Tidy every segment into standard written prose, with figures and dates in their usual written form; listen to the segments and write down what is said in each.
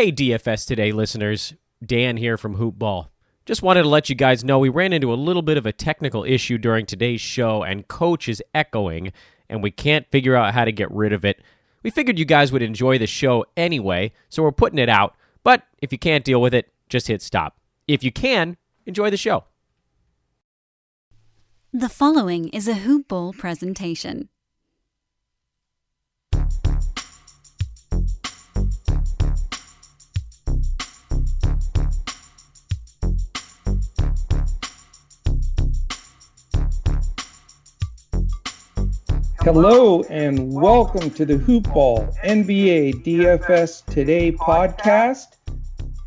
Hey, DFS Today listeners, Dan here from Hoop Ball. Just wanted to let you guys know we ran into a little bit of a technical issue during today's show, and Coach is echoing, and we can't figure out how to get rid of it. We figured you guys would enjoy the show anyway, so we're putting it out. But if you can't deal with it, just hit stop. If you can, enjoy the show. The following is a Hoop Ball presentation. Hello and welcome to the Hoop Ball NBA DFS Today podcast.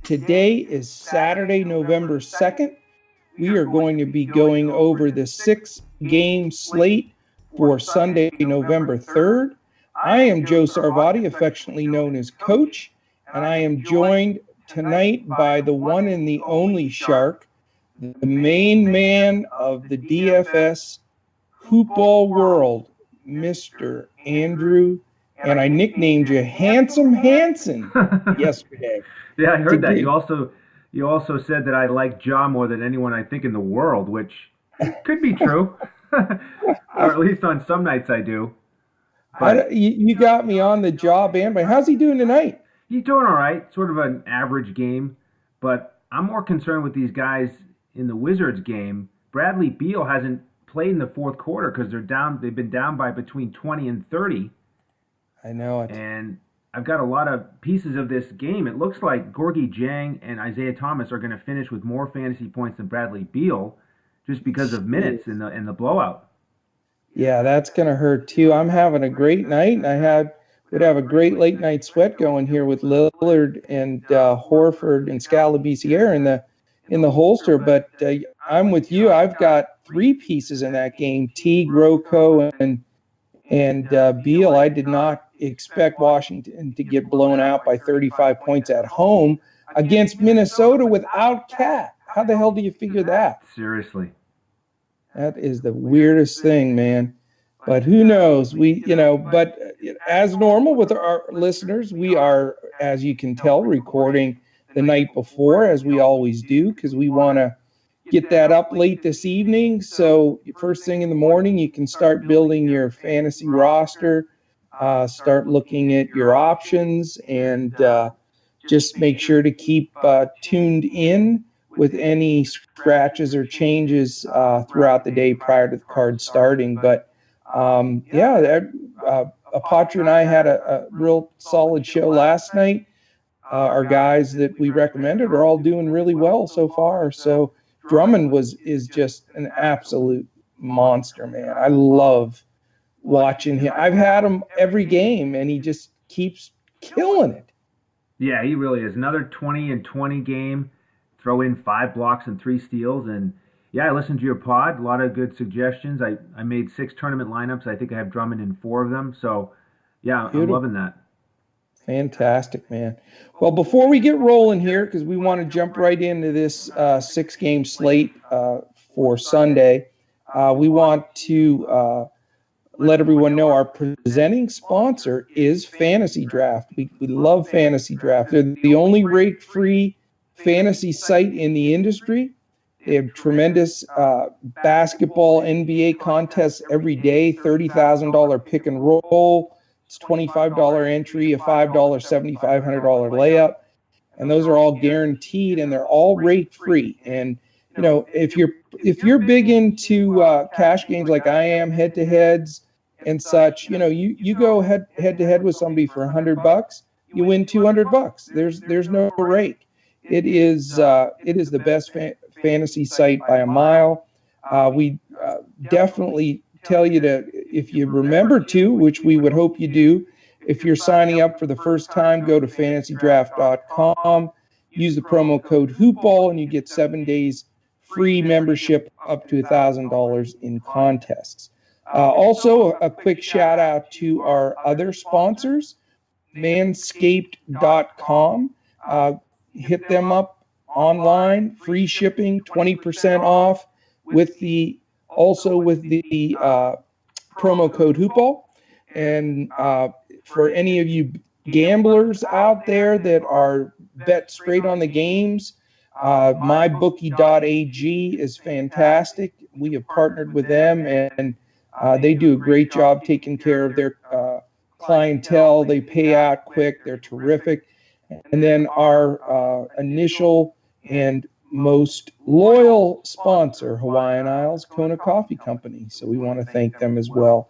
Today is Saturday, November 2nd. We are going to be going over the 6-game slate for Sunday, November 3rd. I am Joe Sarvati, affectionately known as Coach, and I am joined tonight by the one and the only Shark, the main man of the DFS Hoop Ball world, Mr. Andrew, and I nicknamed you Handsome Hanson yesterday. Yeah, I heard that. You also said that I like Ja more than anyone I think in the world, which could be true, or at least on some nights I do. But you got me on the Ja bandwagon. How's he doing tonight? He's doing all right, sort of an average game, but I'm more concerned with these guys in the Wizards game. Bradley Beal hasn't played in the fourth quarter because they've been down by between 20 and 30. I know it. And I've got a lot of pieces of this game. It looks like Gorgui Dieng and Isaiah Thomas are going to finish with more fantasy points than Bradley Beal just because of minutes in the blowout. Yeah, that's going to hurt too. I'm having a great night, and would have a great late night sweat going here with Lillard and Horford and Scalabiciere in the holster. But I'm with you. I've got 3 pieces in that game: Teague, Rocco, and Beal. I did not expect Washington to get blown out by 35 points at home against Minnesota without Cat. How the hell do you figure that? Seriously. That is the weirdest thing, man. But who knows? But as normal with our listeners, we are, as you can tell, recording the night before, as we always do, because we want to get that up late this evening. So first thing in the morning, you can start building your fantasy roster, start looking at your options, and just make sure to keep tuned in with any scratches or changes throughout the day prior to the card starting. But Apache and I had a real solid show last night. Our guys that we recommended are all doing really well so far. So Drummond is just an absolute monster, man. I love watching him. I've had him every game, and he just keeps killing it. Yeah, he really is. Another 20-20 game. Throw in 5 blocks and 3 steals. And, yeah, I listened to your pod. A lot of good suggestions. I made 6 tournament lineups. I think I have Drummond in 4 of them. So, yeah, I'm loving that. Fantastic, man. Well, before we get rolling here, because we want to jump right into this 6-game slate for Sunday, we want to let everyone know our presenting sponsor is Fantasy Draft. We love Fantasy Draft. They're the only rate-free fantasy site in the industry. They have tremendous basketball NBA contests every day, $30,000 pick and roll. It's $25 entry, a $5, $7,500 layup, and those are all guaranteed, and they're all rate free. And if you're big into cash games like I am, head to heads and such, you go head to head with somebody for $100, you win $200. There's no rake. It is the best fantasy site by a mile. We definitely tell you to, if you remember to, which we would hope you do, if you're signing up for the first time, go to fantasydraft.com, use the promo code HoopBall, and you get 7 days free membership up to $1,000 in contests. Also, a quick shout out to our other sponsors, manscaped.com. Hit them up online, free shipping, 20% off with the promo code HoopBall. And for any of you gamblers out there that are bet straight on the games, mybookie.ag is fantastic. We have partnered with them, and they do a great job taking care of their clientele. They pay out quick. They're terrific. And then our initial and most loyal sponsor, Hawaiian Isles Kona Coffee Company. So we want to thank them as well.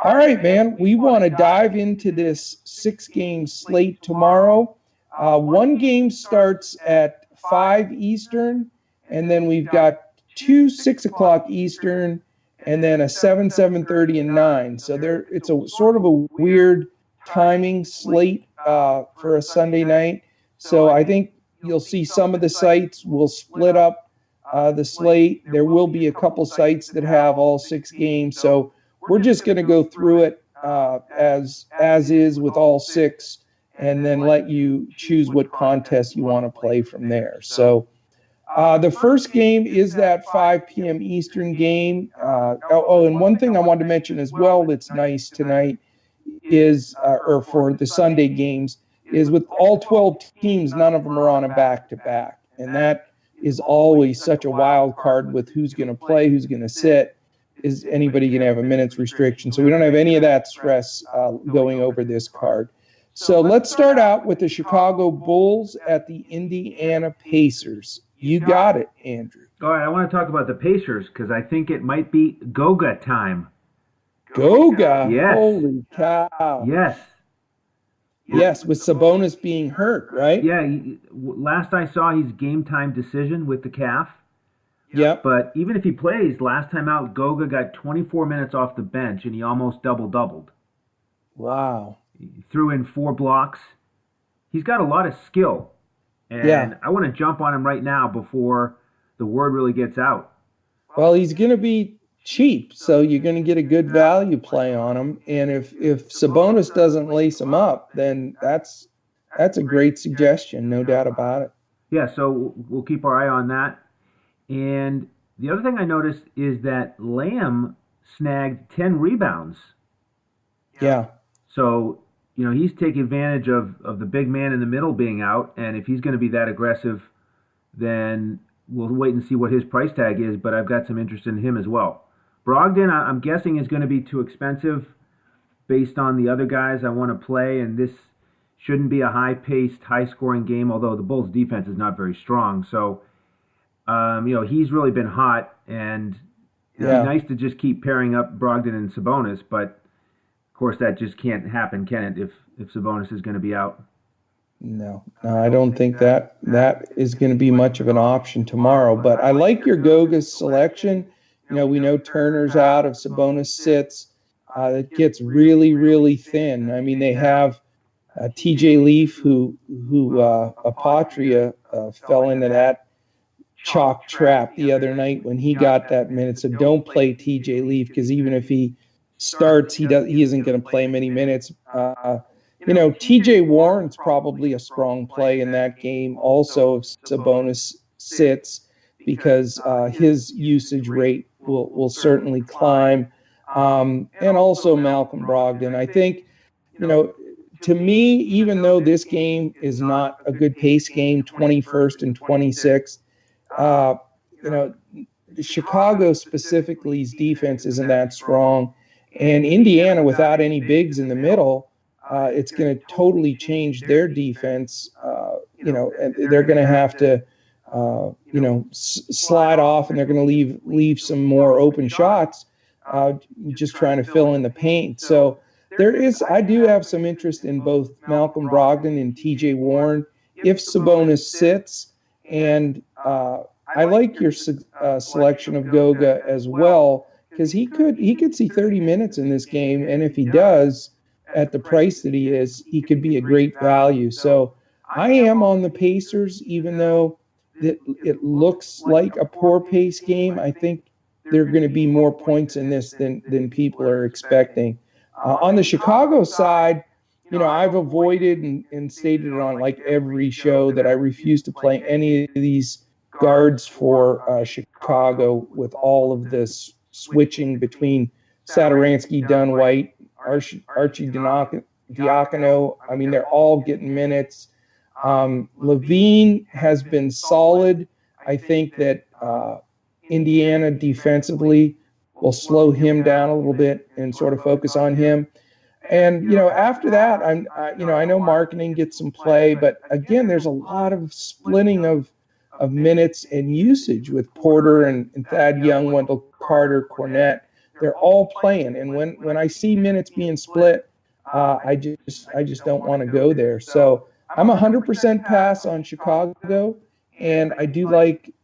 All right, man, we want to dive into this 6-game slate tomorrow. One game starts at 5 Eastern, and then we've got 2 6 o'clock Eastern, and then a 7, 7:30, and 9. So it's a sort of a weird timing slate for a Sunday night. So I think you'll see some of the sites will split up the slate. There will be a couple sites that have all 6 games. So we're just going to go through it as is with all 6, and then let you choose what contest you want to play from there. So the first game is that 5 p.m. Eastern game. And one thing I wanted to mention as well that's nice tonight is, or for the Sunday games, is with all 12 teams, none of them are on a back-to-back. And that is always such a wild card with who's going to play, who's going to sit. Is anybody going to have a minutes restriction? So we don't have any of that stress going over this card. So let's start out with the Chicago Bulls at the Indiana Pacers. You got it, Andrew. All right, I want to talk about the Pacers because I think it might be Goga time. Goga? Yes. Holy cow. Yes. Yes, with Sabonis being hurt, right? Yeah, last I saw, he's game time decision with the calf. Yep. But even if he plays, last time out, Goga got 24 minutes off the bench, and he almost double-doubled. Wow. He threw in 4 blocks. He's got a lot of skill. And I want to jump on him right now before the word really gets out. Well, he's going to be cheap, so you're going to get a good value play on him. And if Sabonis doesn't lace him up, then that's a great suggestion, no doubt about it. Yeah, so we'll keep our eye on that. And the other thing I noticed is that Lamb snagged 10 rebounds. Yeah. So, he's taking advantage of the big man in the middle being out. And if he's going to be that aggressive, then we'll wait and see what his price tag is. But I've got some interest in him as well. Brogdon, I'm guessing, is going to be too expensive based on the other guys I want to play. And this shouldn't be a high-paced, high-scoring game, although the Bulls' defense is not very strong. So, he's really been hot, and it'd be nice to just keep pairing up Brogdon and Sabonis, but of course that just can't happen, can it, if Sabonis is going to be out? No, I don't think that is going to be much of an option tomorrow, but I like your Goga selection. We know Turner's out, if Sabonis sits, it gets really, really thin. I mean, they have TJ Leaf, who Apatria fell into that chalk trap the other night when he got that minute. So don't play TJ Leaf, because even if he starts, he isn't going to play many minutes. TJ Warren's probably a strong play in that game also if Sabonis sits, because his usage rate will certainly climb. And also Malcolm Brogdon. I think, to me, even though this game is not a good pace game, 21st and 26th, Chicago specifically's defense isn't that strong, and Indiana without any bigs in the middle, it's going to totally change their defense. And they're going to have to, slide off, and they're going to leave some more open shots, just trying to fill in the paint. So I do have some interest in both Malcolm Brogdon and TJ Warren if Sabonis sits, and I like your selection of Goga as well, because he could see 30 minutes in this game, and if he does, at the price that he is, he could be a great value. So I am on the Pacers, even though it looks like a poor pace game. I think there are going to be more points in this than people are expecting. On the Chicago side, I've avoided and stated it on like every show that I refuse to play any of these guards for Chicago with all of this switching between Satoransky, Dunn, White, Archie Diacono. I mean, they're all getting minutes. Levine has been solid. I think that Indiana defensively will slow him down a little bit and sort of focus on him. And after that, I know marketing gets some play, but again, there's a lot of splitting of minutes and usage with Porter and Thad Young, Wendell Carter, Cornette. They're all playing, and when I see minutes being split, I just don't want to go there. So I'm 100% pass on Chicago, and I do like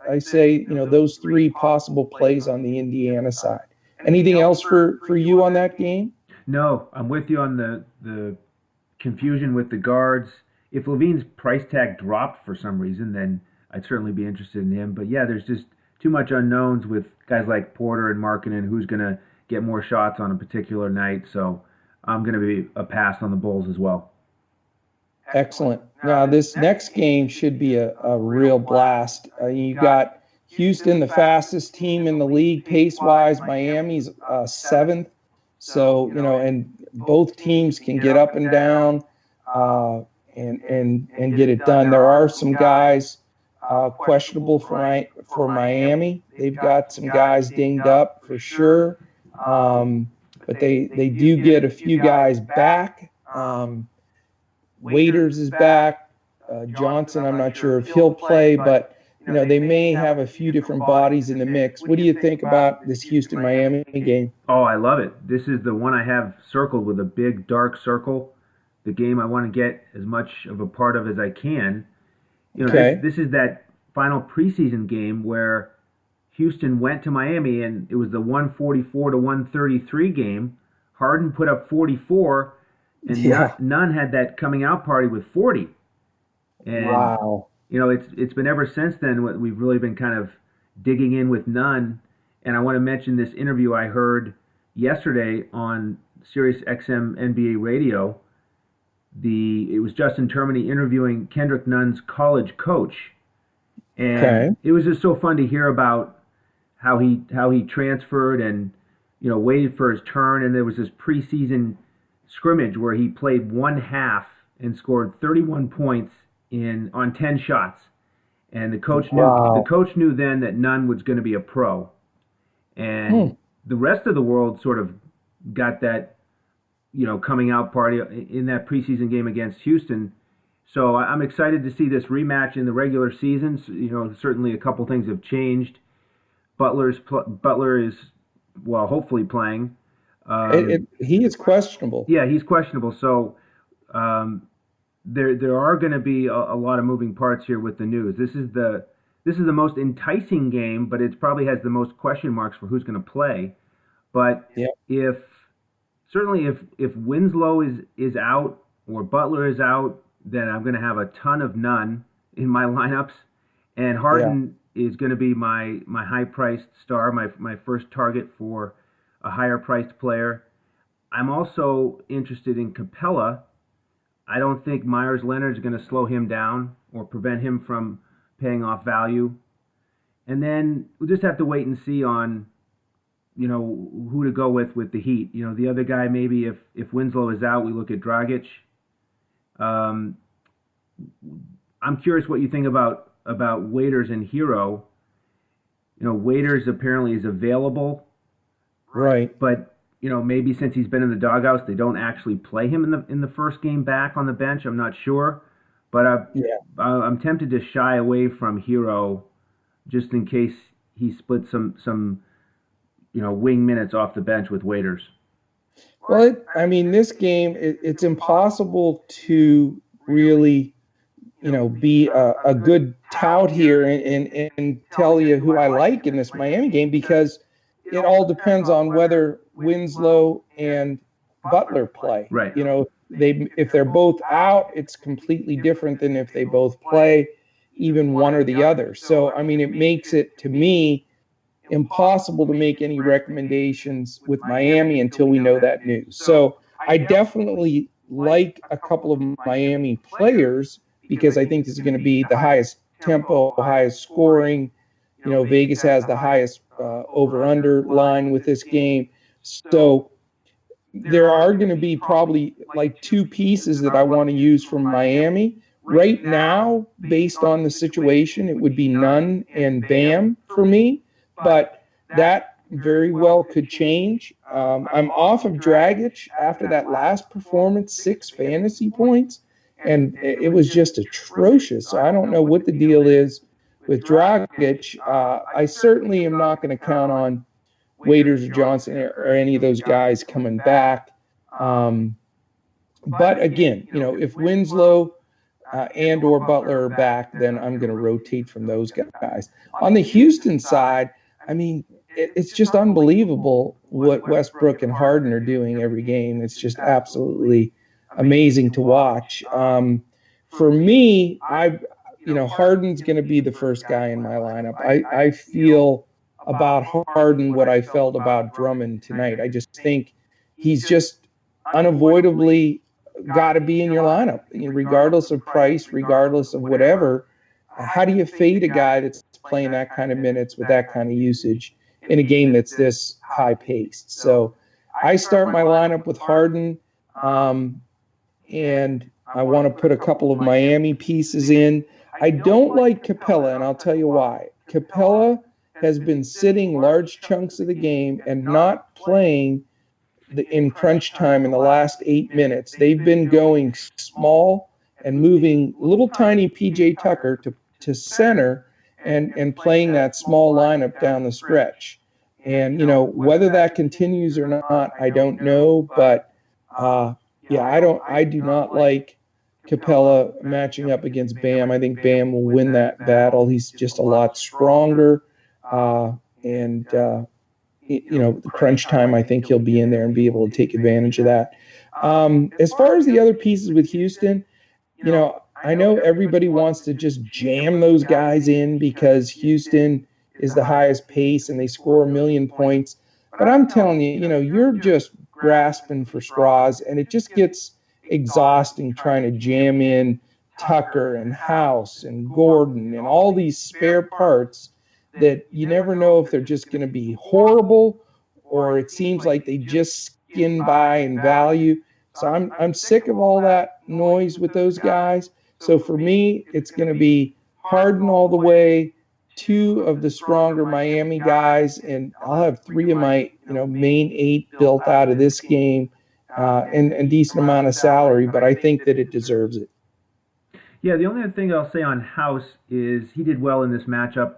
I say, those three possible plays on the Indiana side. Anything else for you on that game? No, I'm with you on the confusion with the guards. If Levine's price tag dropped for some reason, then I'd certainly be interested in him. But yeah, there's just too much unknowns with guys like Porter and Markkanen, who's going to get more shots on a particular night. So I'm going to be a pass on the Bulls as well. Excellent. Now, this next game should be a real blast. You got Houston, the fastest team in the league pace-wise. Miami's seventh. So, and both teams can get up and down and get it done. There are some guys questionable for Miami. They've got some guys dinged up for sure. But they do get a few guys back. Waiters is back. Johnson, I'm not sure if he'll play, but they may have a few different bodies in the mix. What do you think about this Houston-Miami game? Oh, I love it. This is the one I have circled with a big dark circle. The game I want to get as much of a part of as I can. Okay. This is that final preseason game where Houston went to Miami, and it was the 144 to 133 game. Harden put up 44, and Nunn had that coming out party with 40. And, wow. It's been ever since then we've really been kind of digging in with Nunn. And I want to mention this interview I heard yesterday on Sirius XM NBA radio. It was Justin Termini interviewing Kendrick Nunn's college coach. And It was just so fun to hear about how he transferred and waited for his turn. And there was this preseason scrimmage where he played one half and scored 31 points on 10 shots. And the coach knew then that Nunn was going to be a pro. And the rest of the world sort of got that coming out party in that preseason game against Houston. So I'm excited to see this rematch in the regular season. Certainly a couple things have changed. Butler is hopefully playing. He is questionable. Yeah, he's questionable. So there are going to be a lot of moving parts here with the news. This is the most enticing game, but it probably has the most question marks for who's going to play. But if Winslow is out or Butler is out, then I'm going to have a ton of Nunn in my lineups, and Harden is going to be my high-priced star, my first target for a higher-priced player. I'm also interested in Capella. I don't think Myers Leonard is going to slow him down or prevent him from paying off value. And then we'll just have to wait and see on who to go with the Heat. The other guy, maybe if Winslow is out, we look at Dragic. I'm curious what you think about Waiters and Hero. Waiters apparently is available, right? But maybe since he's been in the doghouse, they don't actually play him in the first game back on the bench. I'm not sure, but I'm tempted to shy away from Hero just in case he splits some wing minutes off the bench with Waiters. Well, this game, it's impossible to really, be a good tout here and tell you who I like in this Miami game, because it all depends on whether Winslow and Butler play. Right. If they're both out, it's completely different than if they both play, even one or the other. So, it makes it, to me, impossible to make any recommendations with Miami until we know that news. So I definitely like a couple of Miami players because I think this is going to be the highest tempo, highest scoring. Vegas has the highest over-under line with this game. So there are going to be probably like two pieces that I want to use from Miami. right now, based on the situation, it would be Nunn and Bam for me, but that very well could change. I'm off of Dragic after that last performance, 6 fantasy points, and it was just atrocious. So I don't know what the deal is with Dragic. I certainly am not going to count on Waiters or Johnson or any of those guys coming back. But again, if Winslow and or Butler are back, then I'm going to rotate from those guys. On the Houston side, I mean, it's just unbelievable what Westbrook and Harden are doing every game. It's just absolutely amazing to watch. For me, Harden's going to be the first guy in my lineup. I feel about Harden what I felt about Drummond tonight. I just think he's just unavoidably got to be in your lineup, regardless of price, regardless of whatever. How do you fade a guy that's playing that kind of minutes with that kind of usage in a game that's this high paced? So I start my lineup with Harden, and I want to put a couple of Miami pieces in. I don't like Capella, and I'll tell you why. Capella has been sitting large chunks of the game and not playing in crunch time in the last 8 minutes. They've been going small and moving little tiny PJ Tucker to center and playing that small lineup down the stretch. And, whether that continues or not, I don't know. But, I do not like Capella matching up against Bam. I think Bam will win that battle. He's just a lot stronger. The crunch time, I think he'll be in there and be able to take advantage of that. As far as the other pieces with Houston, I know everybody wants to just jam those guys in because Houston is the highest pace and they score 1 million points. But I'm telling you, you're just grasping for straws, and it just gets exhausting trying to jam in Tucker and House and Gordon and all these spare parts that you never know if they're just going to be horrible or it seems like they just skin by in value. So I'm sick of all that noise with those guys. So for me, it's going to be Harden all the way, 2 of the stronger Miami guys, and I'll have 3 of my main 8 built out of this game, and a decent amount of salary, but I think that it deserves it. Yeah, the only other thing I'll say on House is he did well in this matchup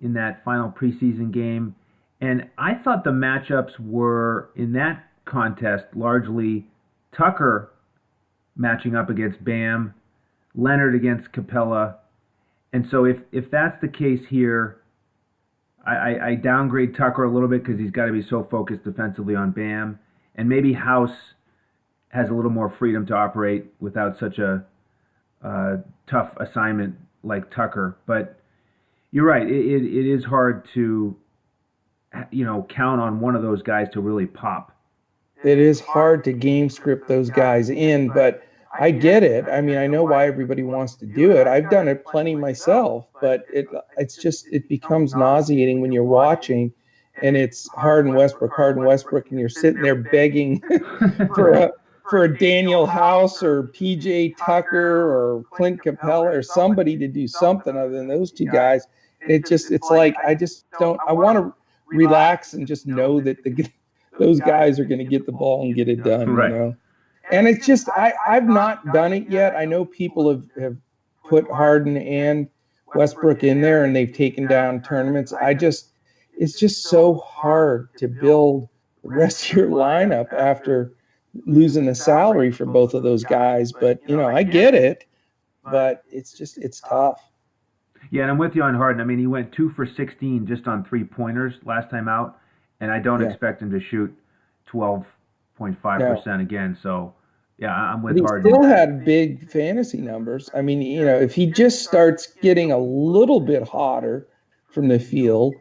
in that final preseason game. And I thought the matchups were, in that contest, largely Tucker matching up against Bam, Leonard against Capella. And so if that's the case here, I downgrade Tucker a little bit because he's got to be so focused defensively on Bam. And maybe House has a little more freedom to operate without such a tough assignment like Tucker. But you're right. It is hard to, count on one of those guys to really pop. It is hard to game script those guys in, but I get it. I mean, I know why everybody wants to do it. I've done it plenty myself, but it becomes nauseating when you're watching, and it's Harden Westbrook, and you're sitting there begging for a Daniel House or PJ Tucker or Clint Capella or somebody to do something other than those 2 guys. It's like I want to relax and just know that those guys are going to get the ball and get it done, right. And it's just I've not done it yet. I know people have put Harden and Westbrook in there and they've taken down tournaments. It's just so hard to build the rest of your lineup after losing the salary for both of those guys. But I get it, but it's tough. Yeah, and I'm with you on Harden. I mean, he went 2 for 16 just on 3-pointers last time out, and I don't expect him to shoot 12.5% again. So, yeah, I'm with Harden. He still had big fantasy numbers. I mean, if he just starts getting a little bit hotter from the field,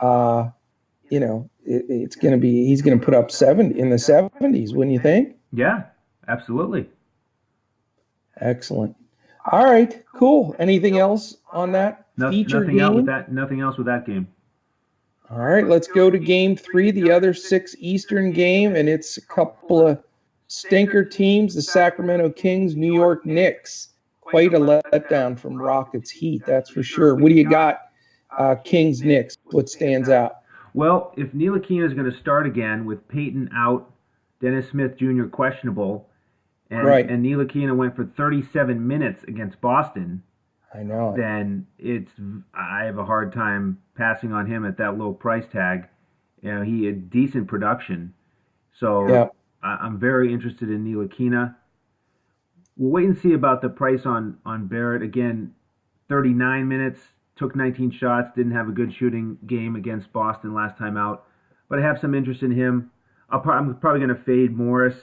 it's going to be, he's going to put up 70 in the 70s, wouldn't you think? Yeah, absolutely. Excellent. All right, cool. Anything else on that feature game? Nothing else with that game. All right, let's go to game 3, the other 6 Eastern game, and it's a couple of stinker teams, the Sacramento Kings, New York Knicks. quite a letdown from Rockets Heat, that's for sure. What do you got? Kings Knicks. What stands out? Well, if Ntilikina is going to start again with Peyton out, Dennis Smith Jr. questionable, Right. and Ntilikina went for 37 minutes against Boston, I know. then I have a hard time passing on him at that low price tag. He had decent production, so Yeah. I'm very interested in Ntilikina. We'll wait and see about the price on Barrett. Again, 39 minutes, took 19 shots, didn't have a good shooting game against Boston last time out, but I have some interest in him. I'm probably going to fade Morris,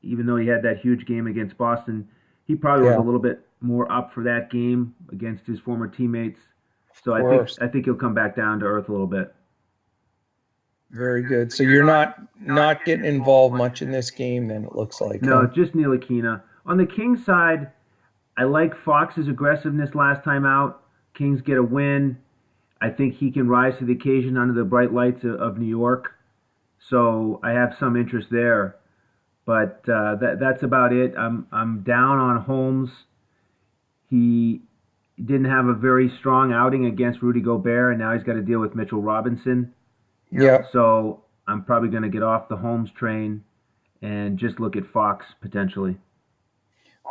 even though he had that huge game against Boston. He probably was a little bit more up for that game against his former teammates. So I think he'll come back down to earth a little bit. Very good. So you're not getting involved much in this game, then, it looks like. No, huh? just Ntilikina. On the Kings side, I like Fox's aggressiveness last time out. Kings get a win. I think he can rise to the occasion under the bright lights of New York. So I have some interest there. But that's about it. I'm down on Holmes. He didn't have a very strong outing against Rudy Gobert, and now he's got to deal with Mitchell Robinson. Yeah. So I'm probably going to get off the Holmes train and just look at Fox potentially.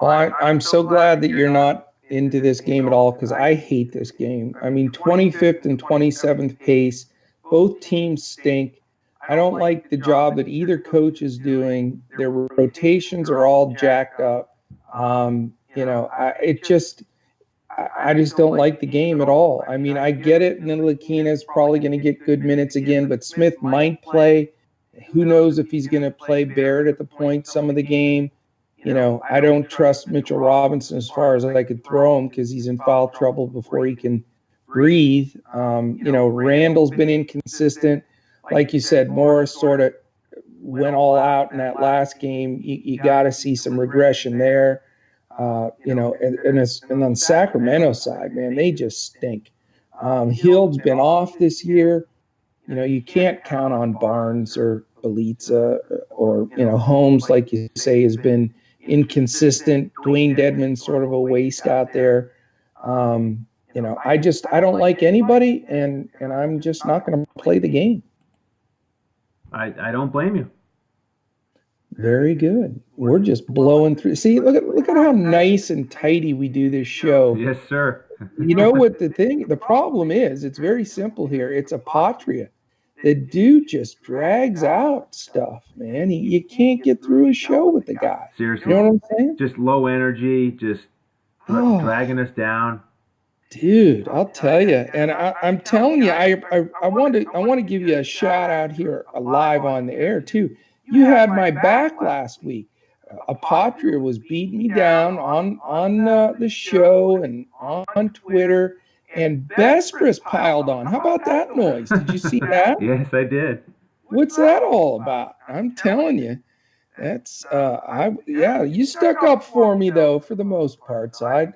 Well, I'm so glad that you're not into this game at all, because I hate this game. I mean, 25th and 27th pace, both teams stink. I don't like the job that either coach is doing. Their rotations are all jacked up. I just don't like the game at all. I mean, I get it. Ntilikina is probably going to get good minutes again, but Smith might play. Who knows if he's going to play Barrett at the point some of the game. I don't trust Mitchell Robinson as far as I could throw him, because he's in foul trouble before he can breathe. Randall's been inconsistent. Like you said, Morris sort of went all out in that last game. You got to see some regression there. And on Sacramento side, man, they just stink. Hield's been off this year. You can't count on Barnes or Belitza or, Holmes, like you say, has been inconsistent. Dwayne Dedman's sort of a waste out there. I don't like anybody, and I'm just not going to play the game. I don't blame you. Very good. We're just blowing through. See, look at how nice and tidy we do this show. Yes, sir. You know what the problem is? It's very simple here. It's Apotria. The dude just drags out stuff, man. You can't get through a show with the guy. Seriously. You know what I'm saying? Just low energy, just dragging us down. Dude, I'll tell you. And I'm telling you, I want to give you a shout out here live on the air too. You had my back last week. Apotria was beating me down on the show and on Twitter, and Vespris piled on. How about that noise? Did you see that? Yes, I did. What's that all about? I'm telling you, that's you stuck up for me though for the most part. So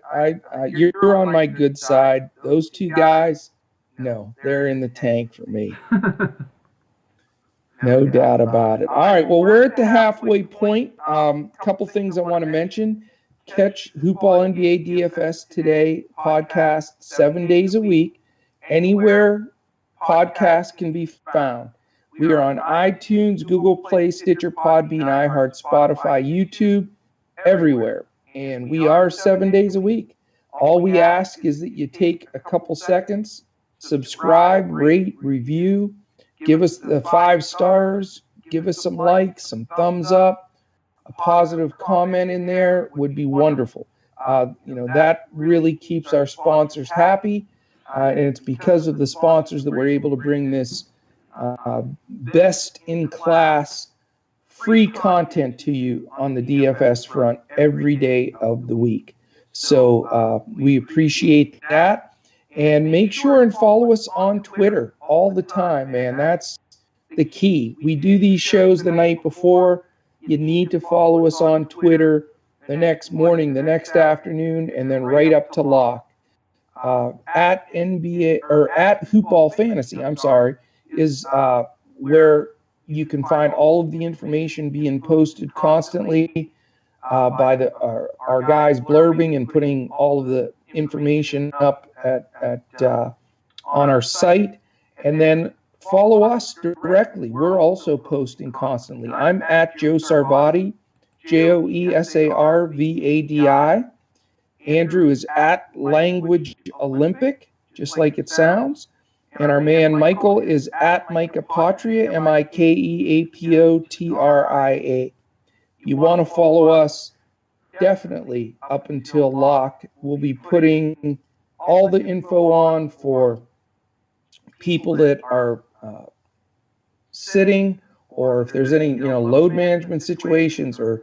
you're on my good side. Those two guys, no, they're in the tank for me. No doubt about it. All right, well, we're at the halfway point. Couple things I want to mention. Catch Hoopball NBA DFS Today podcast 7 days a week. Anywhere podcasts can be found. We are on iTunes, Google Play, Stitcher, Podbean, iHeart, Spotify, YouTube, everywhere. And we are 7 days a week. All we ask is that you take a couple seconds, subscribe, rate, review, give us the 5 stars, give us some likes, some thumbs up, a positive comment in there would be wonderful. That really keeps our sponsors happy, and it's because of the sponsors that we're able to bring this best-in-class free content to you on the DFS front every day of the week. So we appreciate that. And make sure and follow us on Twitter all the time, man. That's the key. We do these shows the night before. You need to follow us on Twitter the next morning, the next afternoon, and then right up to lock. At NBA or at Hoopball Fantasy, is where you can find all of the information being posted constantly. by our guys blurbing and putting all of the information up on our site. And then follow us directly. We're also posting constantly. I'm at Joe Sarvadi, JoeSarvadi. Andrew is at Language Olympic, just like it sounds. And our man Michael is at Micah Patria, Mikeapotria. You want to follow us definitely up until lock. We'll be putting all the info on for people that are sitting, or if there's any load management situations or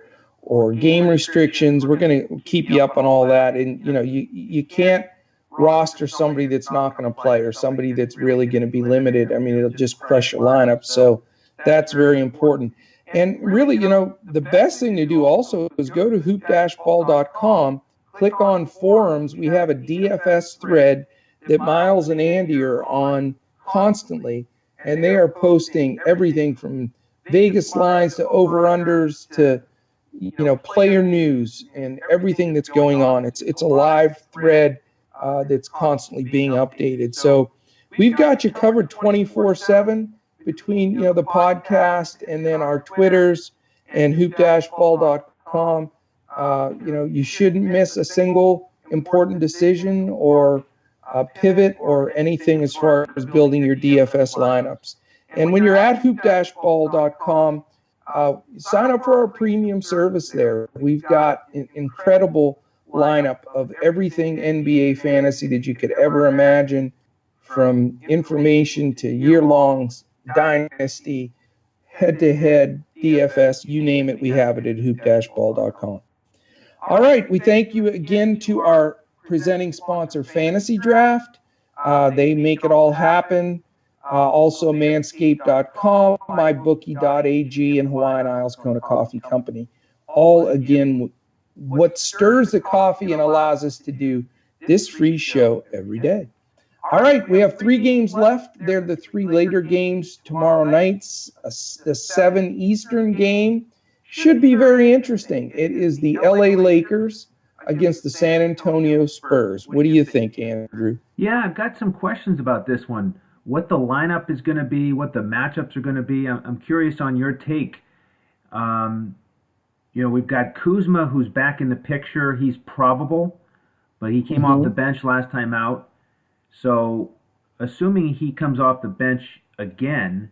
game restrictions. We're going to keep you up on all that. And you can't roster somebody that's not going to play or somebody that's really going to be limited. I mean, it'll just crush your lineup. So that's very important. And really, the best thing to do also is go to hoop-ball.com, click on forums. We have a DFS thread that Miles and Andy are on constantly, and they are posting everything from Vegas lines to over-unders to player news and everything that's going on. It's a live thread that's constantly being updated. So we've got you covered 24/7 between the podcast and then our Twitters and hoop-ball.com. You shouldn't miss a single important decision or pivot or anything as far as building your DFS lineups. And when you're at hoop-ball.com, sign up for our premium service there. We've got an incredible lineup of everything NBA fantasy that you could ever imagine, from information to year-longs, dynasty, head-to-head, DFS, you name it, we have it at hoop-ball.com. All right, we thank you again to our presenting sponsor, Fantasy Draft. They make it all happen. Also manscaped.com, mybookie.ag, and Hawaiian Isles Kona Coffee Company. All, again, what stirs the coffee and allows us to do this free show every day. All right, we have 3 games left. They're the 3 later games tomorrow night's. The 7 Eastern game should be very interesting. It is the LA Lakers against the San Antonio Spurs. What do you think, Andrew? Yeah, I've got some questions about this one. What the lineup is going to be, what the matchups are going to be. I'm curious on your take. We've got Kuzma, who's back in the picture. He's probable, but he came off the bench last time out. So assuming he comes off the bench again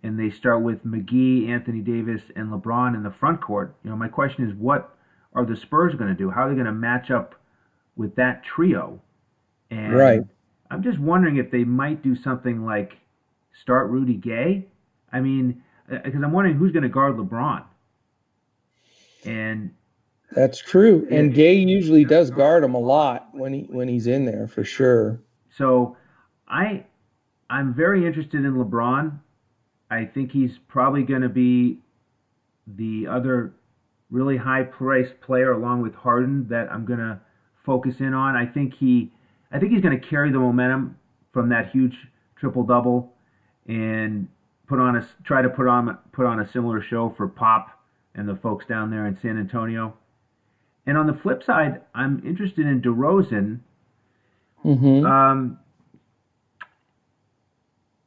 and they start with McGee, Anthony Davis, and LeBron in the front court, my question is, what are the Spurs going to do? How are they going to match up with that trio? And right. I'm just wondering if they might do something like start Rudy Gay. I mean, because I'm wondering who's going to guard LeBron. And that's true. And Gay usually does guard him a lot when he's in there, for sure. So I'm very interested in LeBron. I think he's probably going to be the other really high-priced player along with Harden that I'm going to focus in on. I think he's going to carry the momentum from that huge triple-double and try to put on a similar show for Pop and the folks down there in San Antonio. And on the flip side, I'm interested in DeRozan.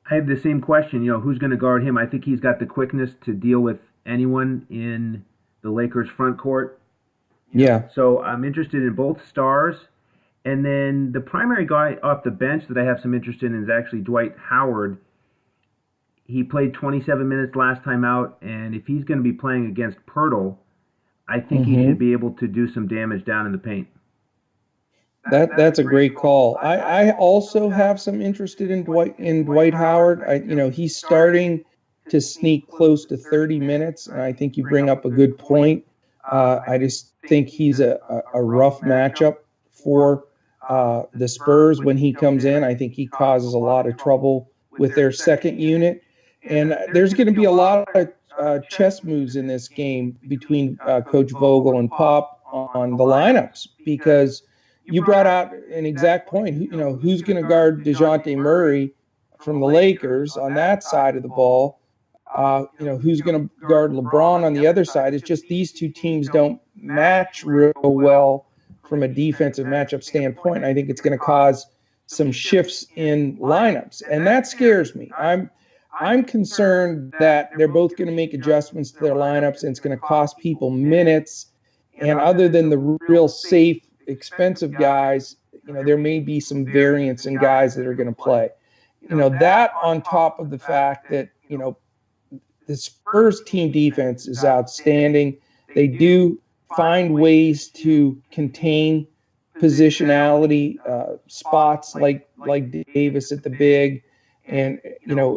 I have the same question, who's going to guard him? I think he's got the quickness to deal with anyone in the Lakers front court. Yeah. So I'm interested in both stars. And then the primary guy off the bench that I have some interest in is actually Dwight Howard. He played 27 minutes last time out, and if he's going to be playing against Pirtle, I think he should be able to do some damage down in the paint. That's a great call. I also have some interest in Dwight Howard. He's starting to sneak close to 30 minutes, and I think you bring up a good point. I just think he's a rough matchup for the Spurs when he comes in. I think he causes a lot of trouble with their second unit. And there's going to be a lot of chess moves in this game between Coach Vogel and Pop on the lineups, because you brought out an exact point. Who's going to guard DeJounte Murray from the Lakers on that side of the ball? Who's going to guard LeBron on the other side? It's just these two teams don't match real well from a defensive matchup standpoint. I think it's going to cause some shifts in lineups, and that scares me. I'm concerned that they're both going to make adjustments to their lineups, and it's going to cost people minutes. And other than the real safe, expensive guys, there may be some variance in guys that are going to play. That on top of the fact that, the Spurs team defense is outstanding. They do find ways to contain positionality spots like Davis at the big, and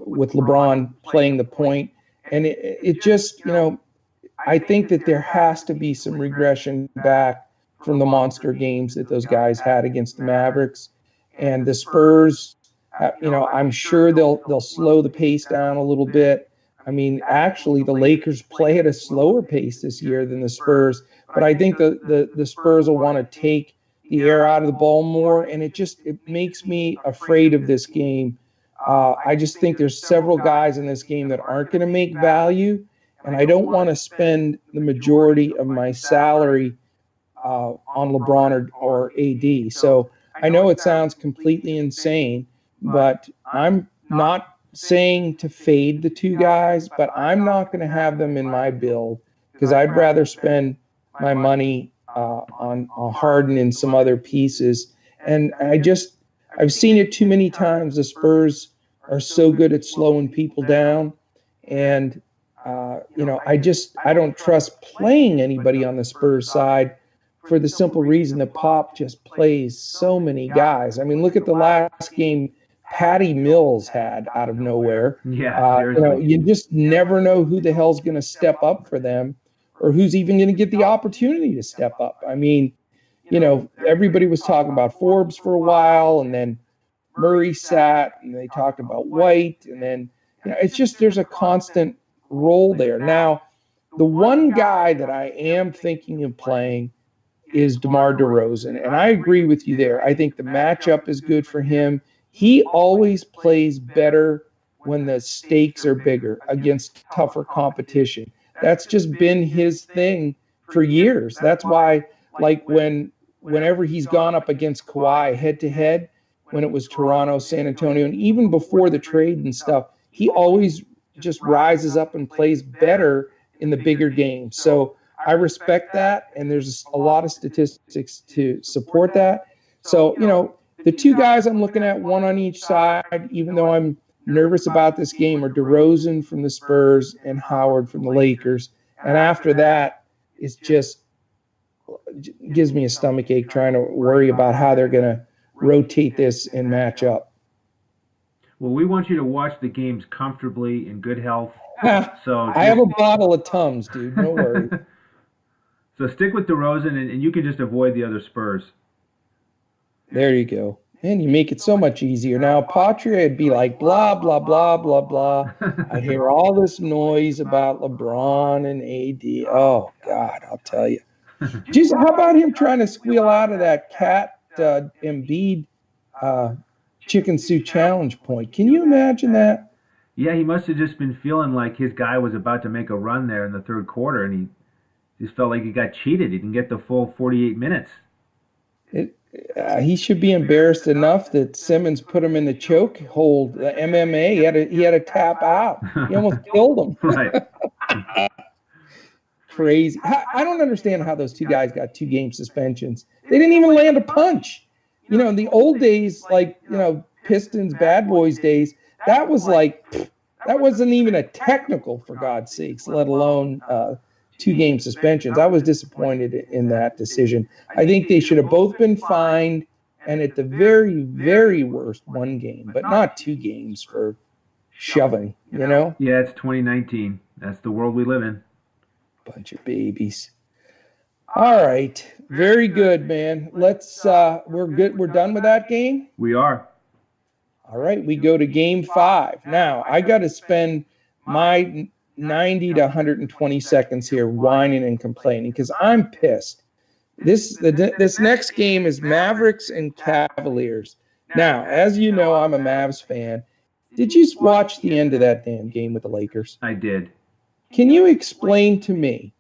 with LeBron playing the point. And it just, I think that there has to be some regression back from the monster games that those guys had against the Mavericks. And the Spurs, I'm sure they'll slow the pace down a little bit. I mean, actually, the Lakers play at a slower pace this year than the Spurs, but I think the Spurs will want to take the air out of the ball more, and it makes me afraid of this game. I just think there's several guys in this game that aren't going to make value, and I don't want to spend the majority of my salary on LeBron or AD. So I know it sounds completely insane, but I'm not saying to fade the two guys, but I'm not going to have them in my build because I'd rather spend my money on Harden and some other pieces. And I've seen it too many times. The Spurs are so good at slowing people down. And, I don't trust playing anybody on the Spurs side for the simple reason that Pop just plays so many guys. I mean, look at the last game Patty Mills had out of nowhere. Yeah, you just never know who the hell's going to step up for them or who's even going to get the opportunity to step up. I mean, everybody was talking about Forbes for a while, and then Murray sat, and they talked about White, and then it's just there's a constant role there. Now, the one guy that I am thinking of playing is DeMar DeRozan, and I agree with you there. I think the matchup is good for him. He always plays better when the stakes are bigger against tougher competition. That's just been his thing for years. That's why, whenever he's gone up against Kawhi head-to-head, when it was Toronto, San Antonio, and even before the trade and stuff, he always just rises up and plays better in the bigger games. So I respect that, and there's a lot of statistics to support that. So, the two guys I'm looking at, one on each side, even though I'm nervous about this game, are DeRozan from the Spurs and Howard from the Lakers. And after that, it gives me a stomach ache trying to worry about how they're going to rotate this and match up. Well, we want you to watch the games comfortably in good health. So I have a bottle of Tums, dude. No worry. So stick with DeRozan, and you can just avoid the other Spurs. There you go. Man, you make it so much easier. Now, Patria would be like, blah, blah, blah, blah, blah. I hear all this noise about LeBron and AD. Oh, God, I'll tell you. Jeez, how about him trying to squeal out of that Cat Embiid chicken soup challenge point? Can you imagine that? Yeah, he must have just been feeling like his guy was about to make a run there in the third quarter, and he just felt like he got cheated. He didn't get the full 48 minutes. He should be embarrassed enough that Simmons put him in the choke hold, the MMA. He had to tap out. He almost killed him. Right. Crazy. I don't understand how those two guys got 2-game suspensions. They didn't even land a punch. In the old days, Pistons, Bad Boys days, that wasn't even a technical, for God's sakes, let alone 2-game suspensions. I was disappointed in that decision. I think they should have both been fined, and at the very, very worst, 1 game, but not 2 games for shoving, Yeah, it's 2019. That's the world we live in. Bunch of babies. All right. Very good, man. Let's we're good. We're done with that game? We are. All right, we go to game 5. Now, I got to spend my 90 to 120 seconds here whining and complaining because I'm pissed. This next game is Mavericks and Cavaliers. Now, as you know, I'm a Mavs fan. Did you watch the end of that damn game with the Lakers? I did. Can you explain to me,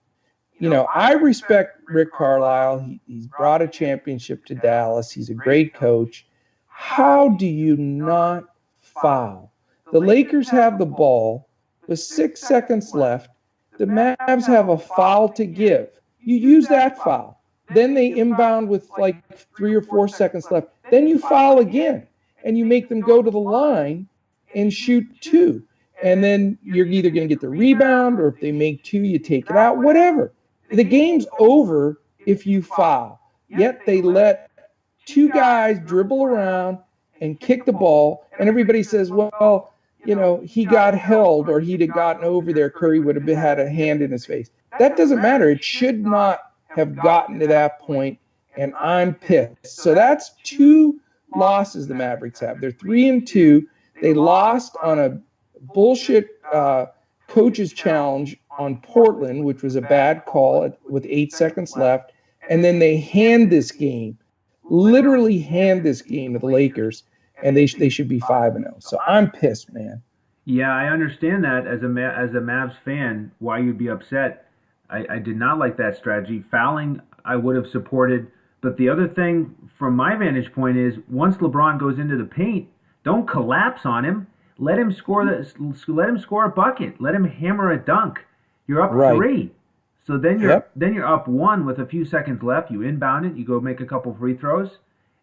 I respect Rick Carlisle. He's brought a championship to Dallas. He's a great coach. How do you not foul? The Lakers have the ball with 6 seconds left. The Mavs have a foul to give. You use that foul. Then they inbound with like 3 or 4 seconds left. Then you foul again, and you make them go to the line and shoot 2. And then you're either going to get the rebound, or if they make 2, you take it out, whatever. The game's over if you foul. Yet they let 2 guys dribble around and kick the ball, and everybody says, well, he got held, or he'd have gotten over there. Curry would have had a hand in his face. That doesn't matter. It should not have gotten to that point, and I'm pissed. So that's 2 losses the Mavericks have. They're 3-2. They lost on a bullshit coach's challenge on Portland, which was a bad call with 8 seconds left. And then they literally hand this game to the Lakers, and they should be 5-0. So I'm pissed, man. Yeah, I understand that as a Mavs fan, why you'd be upset. I did not like that strategy. Fouling, I would have supported. But the other thing, from my vantage point, is once LeBron goes into the paint, don't collapse on him. Let him score a bucket. Let him hammer a dunk. You're up 3. So then you're up 1 with a few seconds left. You inbound it. You go make a couple free throws,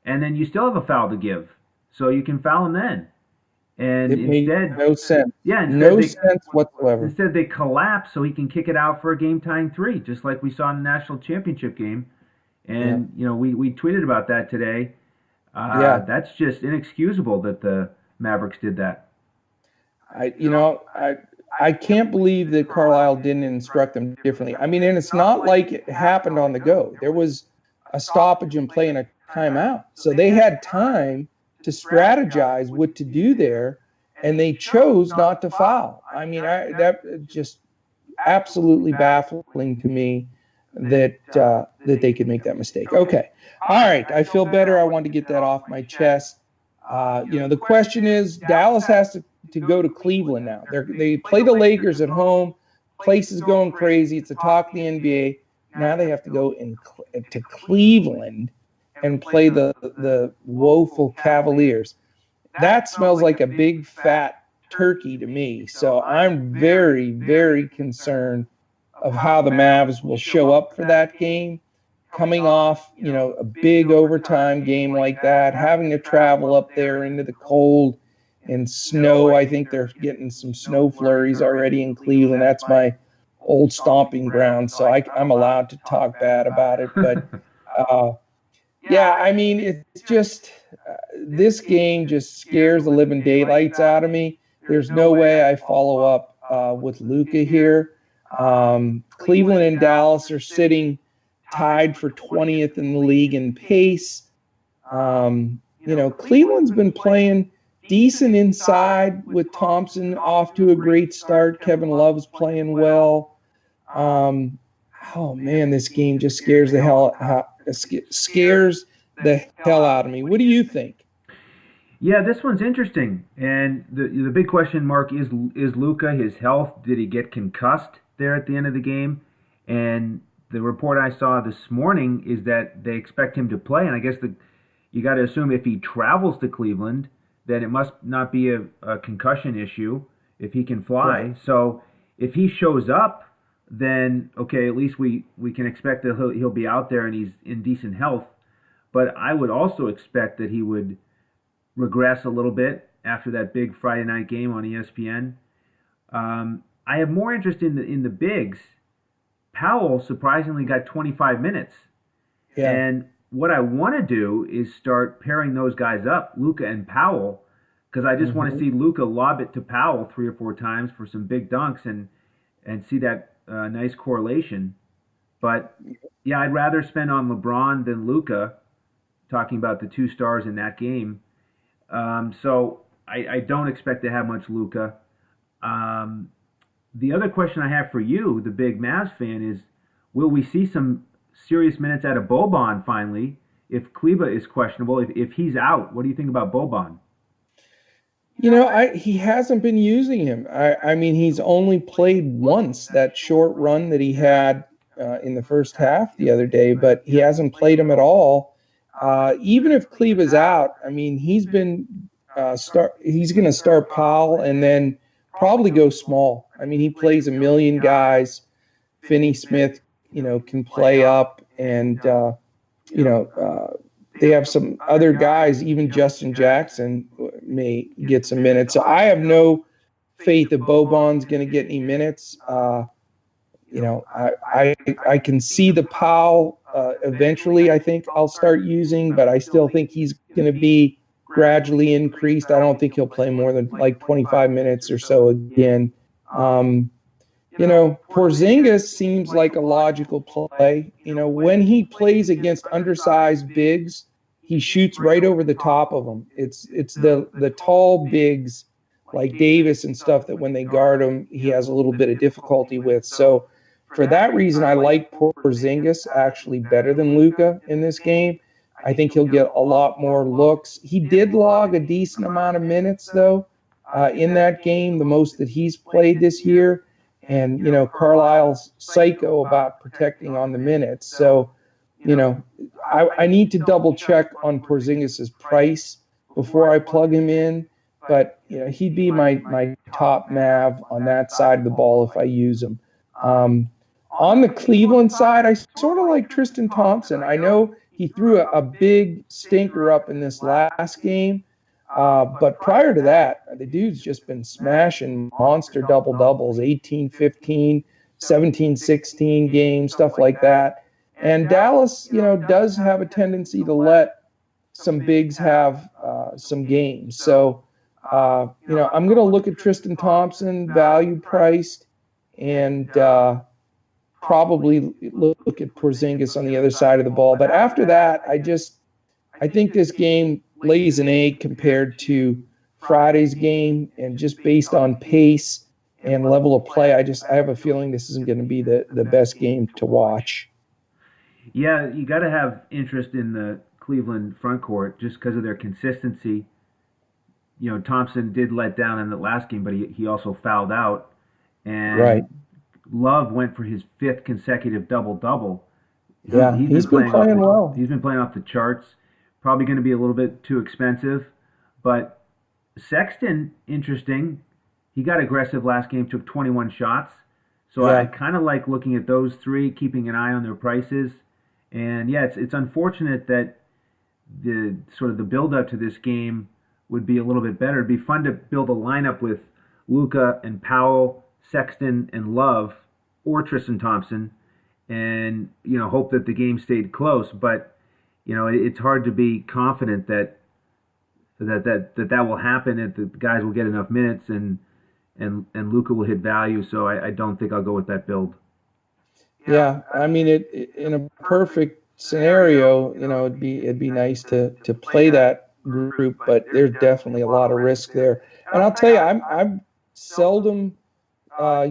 and then you still have a foul to give. So you can foul him then. And it instead, made no sense. Yeah, no sense whatsoever. Instead, they collapse so he can kick it out for a game-tying 3, just like we saw in the national championship game. And we tweeted about that today. That's just inexcusable that the Mavericks did that. I can't believe that Carlisle didn't instruct them differently. I mean, and it's not like it happened on the go. There was a stoppage in play and a timeout, so they had time to strategize what to do there, and they chose not to foul. I mean, that just absolutely baffling to me that they could make that mistake. Okay, all right, I feel better. I wanted to get that off my chest. The question is, Dallas has to go to Cleveland now. They play the Lakers at home. Place is going crazy. It's the talk of the NBA. Now they have to go to Cleveland and play the woeful Cavaliers. That smells like a big fat turkey to me. So I'm very, very concerned of how the Mavs will show up for that game, coming off, a big overtime game like that, having to travel up there into the cold and snow. I think they're getting some snow flurries already in Cleveland. That's my old stomping ground, so I'm allowed to talk bad about it. But I mean, it's just this game just scares the living daylights out of me. There's no way I follow up with Luka here. Cleveland and Dallas are sitting tied for 20th in the league in pace. Cleveland's been playing decent inside with Thompson off to a great start. Kevin Love's playing well. This game just scares the hell out of me. What do you think? Yeah, this one's interesting. And the big question mark is Luka, his health. Did he get concussed there at the end of the game? And the report I saw this morning is that they expect him to play. And I guess you got to assume if he travels to Cleveland, then it must not be a concussion issue if he can fly. Right. So if he shows up, then, okay, at least we can expect that he'll be out there and he's in decent health. But I would also expect that he would regress a little bit after that big Friday night game on ESPN. I have more interest in the bigs. Powell surprisingly got 25 minutes. Yeah. And what I want to do is start pairing those guys up, Luka and Powell, because I just want to see Luka lob it to Powell 3 or 4 times for some big dunks and see that nice correlation. But, yeah, I'd rather spend on LeBron than Luka, talking about the 2 stars in that game. So I don't expect to have much Luka. The other question I have for you, the big Mavs fan, is will we see some serious minutes out of Boban finally if Kleba is questionable? If he's out, what do you think about Boban? He hasn't been using him. I mean, he's only played once, that short run that he had in the first half the other day, but he hasn't played him at all. Even if Kleba's out, I mean, he's going to start Powell and then probably go small. I mean, he plays a million guys. Finney Smith, can play up, and they have some other guys. Even Justin Jackson may get some minutes. So I have no faith that Boban's going to get any minutes. I can see the Powell eventually. I think I'll start using, but I still think he's going to be gradually increased. I don't think he'll play more than like 25 minutes or so again. Porzingis seems like a logical play. When he plays against undersized bigs, he shoots right over the top of them. It's the tall bigs like Davis and stuff that when they guard him, he has a little bit of difficulty with. So for that reason, I like Porzingis actually better than Luka in this game. I think he'll get a lot more looks. He did log a decent amount of minutes, though, in that game, the most that he's played this year. And, Carlisle's psycho about protecting on the minutes. So, I need to double check on Porzingis' price before I plug him in. But, he'd be my top Mav on that side of the ball if I use him. On the Cleveland side, I sort of like Tristan Thompson. I know he threw a big stinker up in this last game. But prior to that, the dude's just been smashing monster double-doubles, 18-15, 17-16 games, stuff like that. And Dallas, does have a tendency to let some bigs have some games. So, I'm going to look at Tristan Thompson, value priced, and probably look at Porzingis on the other side of the ball. But after that, I think this game lays an egg compared to Friday's game, and just based on pace and level of play, I have a feeling this isn't going to be the best game to watch. Yeah, you got to have interest in the Cleveland front court just because of their consistency. Thompson did let down in the last game, but he also fouled out. And right. Love went for his 5th consecutive double-double. Yeah, he's been playing well. He's been playing off the charts. Probably going to be a little bit too expensive. But Sexton, interesting. He got aggressive last game, took 21 shots. So yeah. I kind of like looking at those three, keeping an eye on their prices. And yeah, it's unfortunate that the sort of the build-up to this game would be a little bit better. It'd be fun to build a lineup with Luka and Powell, Sexton and Love, or Tristan Thompson, and hope that the game stayed close. But it's hard to be confident that will happen, and the guys will get enough minutes, and Luka will hit value. So I don't think I'll go with that build. Yeah, I mean, in a perfect scenario, it'd be nice to play that group, but there's definitely a lot of risk there. And I'll tell you, I'm seldom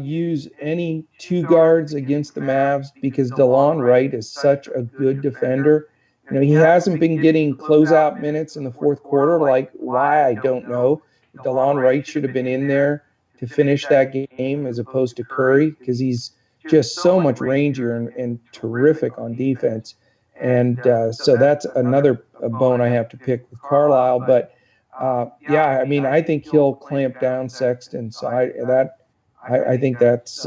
use any two guards against the Mavs because DeLon Wright is such a good defender. He hasn't been getting closeout minutes in the fourth quarter. Like, why, I don't know. DeLon Wright should have been in there to finish that game as opposed to Curry because he's just so much rangier and terrific on defense. And so that's another bone I have to pick with Carlisle. But, yeah, I mean, I think he'll clamp down Sexton. So I think that's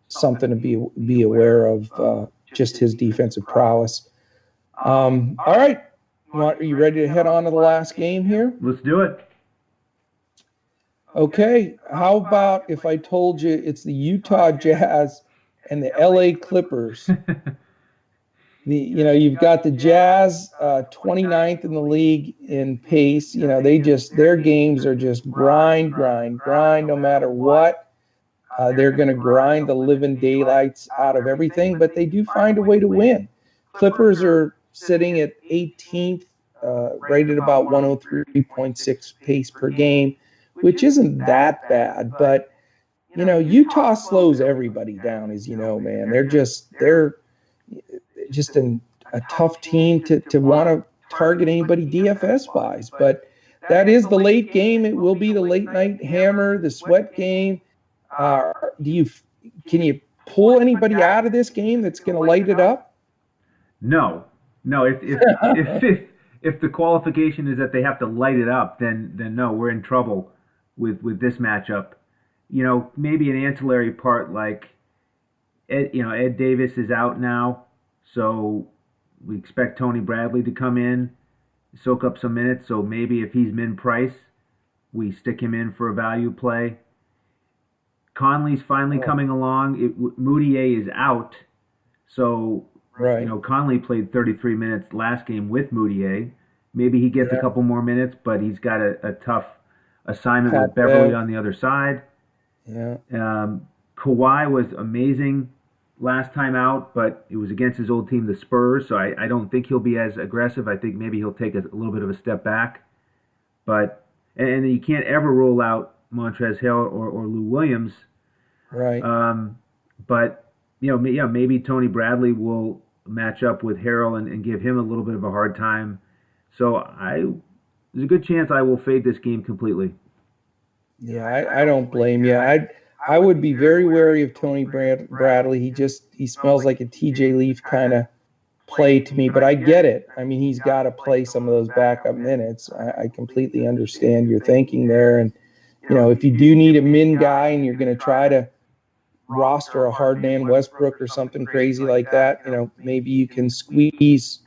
something to be aware of, just his defensive prowess. All right. Are you ready to head on to the last game here? Let's do it. Okay. How about if I told you it's the Utah Jazz and the LA Clippers? You've got the Jazz 29th in the league in pace. Their games are just grind, no matter what. They're going to grind the living daylights out of everything, but they do find a way to win. Clippers are sitting at 18th, rated about 103.6 pace per game, which isn't that bad. But, Utah slows everybody down, as you know, man. They're just a tough team to want to target anybody DFS-wise. But that is the late game. It will be the late night hammer, the sweat game. Can you pull anybody out of this game that's going to light it up? No, no. If the qualification is that they have to light it up, then no, we're in trouble with this matchup. Maybe an ancillary part like Ed Davis is out now, so we expect Tony Bradley to come in, soak up some minutes. So maybe if he's min price, we stick him in for a value play. Conley's finally coming along. Moutier is out, so right. Conley played 33 minutes last game with Moutier. Maybe he gets a couple more minutes, but he's got a tough assignment with Beverly on the other side. Yeah. Kawhi was amazing last time out, but it was against his old team, the Spurs, so I don't think he'll be as aggressive. I think maybe he'll take a little bit of a step back. But and you can't ever rule out Montrezl Harrell or Lou Williams. Right. But maybe Tony Bradley will match up with Harrell and give him a little bit of a hard time. So there's a good chance I will fade this game completely. Yeah, I don't blame you. I would be very wary of Tony Bradley. He smells like a TJ Leaf kind of play to me, but I get it. I mean, he's got to play some of those backup minutes. I completely understand your thinking there. And, if you do need a min guy and you're going to try to roster a hard-man Westbrook or something crazy like that, maybe you can squeeze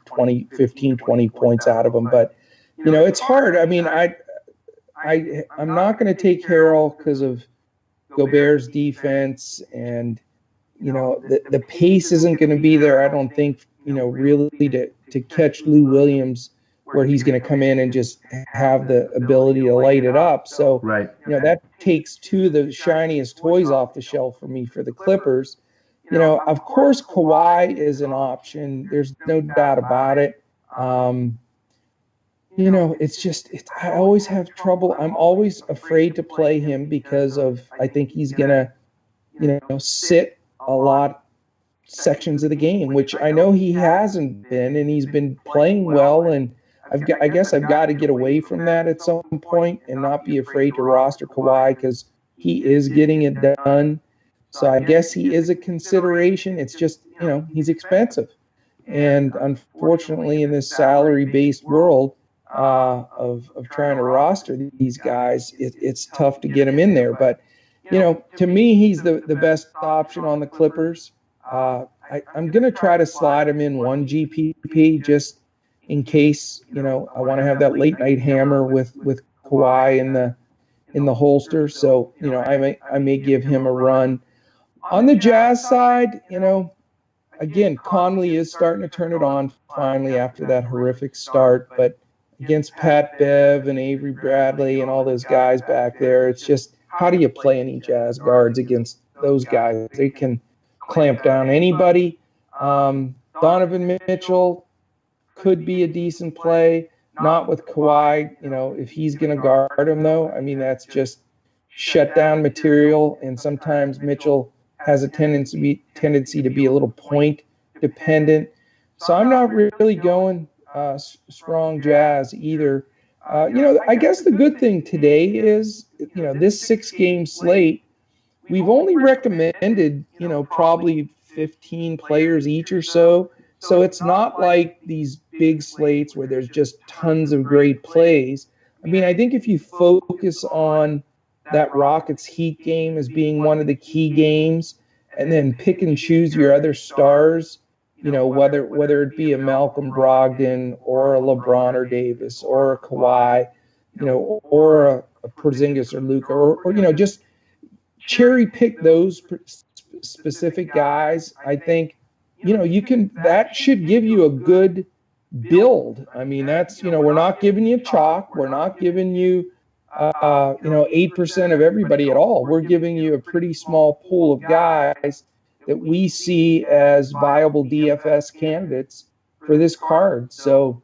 15, 20 points out of him. But, it's hard. I mean, I'm not going to take Harrell because of Gobert's defense, and the pace isn't going to be there. I don't think really to catch Lou Williams where he's going to come in and just have the ability to light it up. So right. That takes two of the shiniest toys off the shelf for me for the Clippers. Of course Kawhi is an option. There's no doubt about it. I always have trouble. I'm always afraid to play him because I think he's going to, sit a lot sections of the game, which I know he hasn't been, and he's been playing well. And I guess I've got to get away from that at some point and not be afraid to roster Kawhi because he is getting it done. So I guess he is a consideration. It's just, he's expensive. And unfortunately, in this salary-based world, of trying to roster these guys, it's tough to get him in there. But, to me, he's the best option on the Clippers. I'm going to try to slide him in one GPP just in case, I want to have that late-night hammer with Kawhi in the holster. So, I may give him a run. On the Jazz side, again, Conley is starting to turn it on finally after that horrific start. But against Pat Bev and Avery Bradley and all those guys back there, it's just, how do you play any Jazz guards against those guys? They can clamp down anybody. Donovan Mitchell could be a decent play, not with Kawhi. If he's going to guard him, though, I mean, that's just shutdown material. And sometimes Mitchell has a tendency to be a little point dependent. So I'm not really going strong Jazz either. I guess the good thing today is, this 6-game slate, we've only recommended, probably 15 players each or so. So it's not like these big slates where there's just tons of great plays. I mean, I think if you focus on that Rockets Heat game as being one of the key games, and then pick and choose your other stars, whether it be a Malcolm Brogdon or a LeBron or Davis or a Kawhi, or a Porzingis or Luka, or just cherry pick those specific guys. I think, that should give you a good build. I mean, that's, we're not giving you chalk. We're not giving you, 8% of everybody at all. We're giving you a pretty small pool of guys that we see as viable DFS candidates for this card. So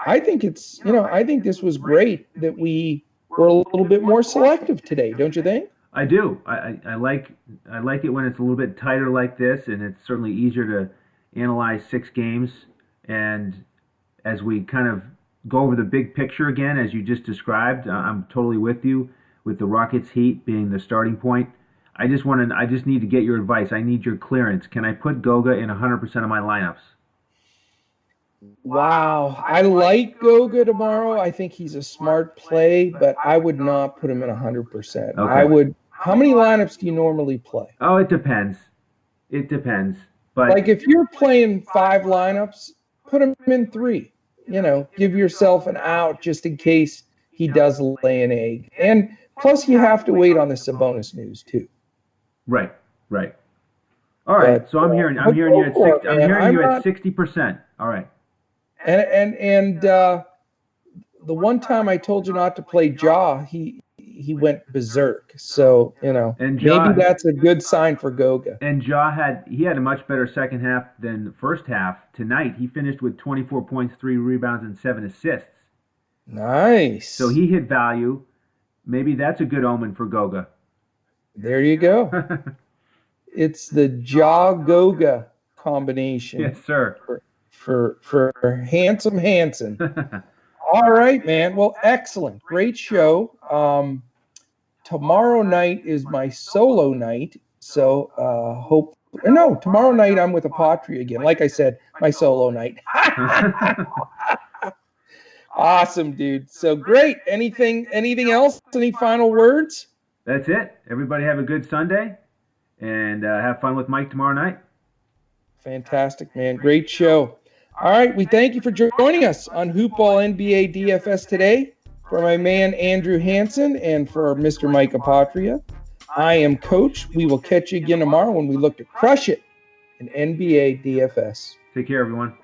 I think I think this was great that we were a little bit more selective today. Don't you think? I do. I like it when it's a little bit tighter like this, and it's certainly easier to analyze 6 games. And as we kind of go over the big picture again, as you just described, I'm totally with you with the Rockets Heat being the starting point. I just need to get your advice. I need your clearance. Can I put Goga in 100% of my lineups? Wow. I like Goga tomorrow. I think he's a smart play, but I would not put him in 100%. Okay. How many lineups do you normally play? Oh, it depends. It depends. But Like if you're playing 5 lineups, put him in 3. Give yourself an out just in case he does lay an egg. And plus you have to wait on the Sabonis news too. Right. All right. But, so I'm hearing you at 60. I'm hearing you at 60%. All right. And the one time I told you not to play Ja, he went berserk. So, And Ja, maybe that's a good sign for Goga. And Ja had a much better second half than the first half. Tonight he finished with 24 points, 3 rebounds, and 7 assists. Nice. So he hit value. Maybe that's a good omen for Goga. There you go. It's the Ja Goga combination. Yes, sir. For Handsome Hanson. All right, man. Well, excellent. Great show. Tomorrow night is my solo night. So tomorrow night I'm with Apotria again. Like I said, my solo night. Awesome, dude. So great. Anything else? Any final words? That's it. Everybody have a good Sunday and have fun with Mike tomorrow night. Fantastic, man. Great show. All right, we thank you for joining us on Hoopball NBA DFS today. For my man Andrew Hanson and for Mr. Mike Apotria, I am Coach. We will catch you again tomorrow when we look to crush it in NBA DFS. Take care, everyone.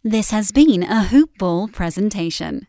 This has been a Hoop Ball presentation.